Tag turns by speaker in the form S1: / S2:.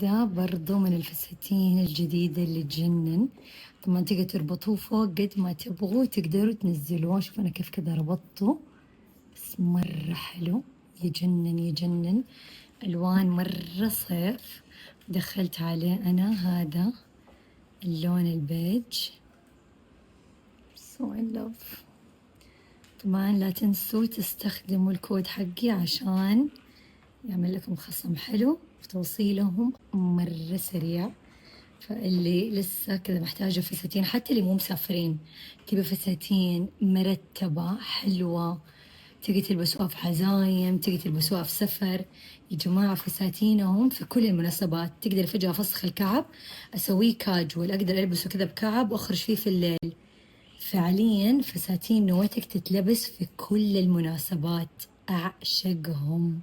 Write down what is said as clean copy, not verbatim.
S1: ده برضو من الفساتين الجديدة اللي تجنن. طبعا تقدر تربطوه فوق قد ما تبغوا، تقدروا تنزلوه. شوف أنا كيف كذا ربطته، بس مرة حلو، يجنن يجنن. ألوان مرة صيف. دخلت عليه أنا هذا اللون البيج. so in love. طبعا لا تنسوا تستخدموا الكود حقي عشان يعمل لكم خصم حلو، وتوصيلهم مرة سريع. فاللي لسه كذا محتاجة فساتين، حتى اللي مو مسافرين، تبي فساتين مرتبة حلوة، تقدر تلبسوها في عزايم، تقدر تلبسوها في سفر. يا جماعة فساتينهم في كل المناسبات. تقدر فجأة أفسخ الكعب أسويه كاجوال، أقدر ألبسه كذا بكعب وأخرج فيه في الليل. فعليا فساتين نواتك تتلبس في كل المناسبات، أعشقهم.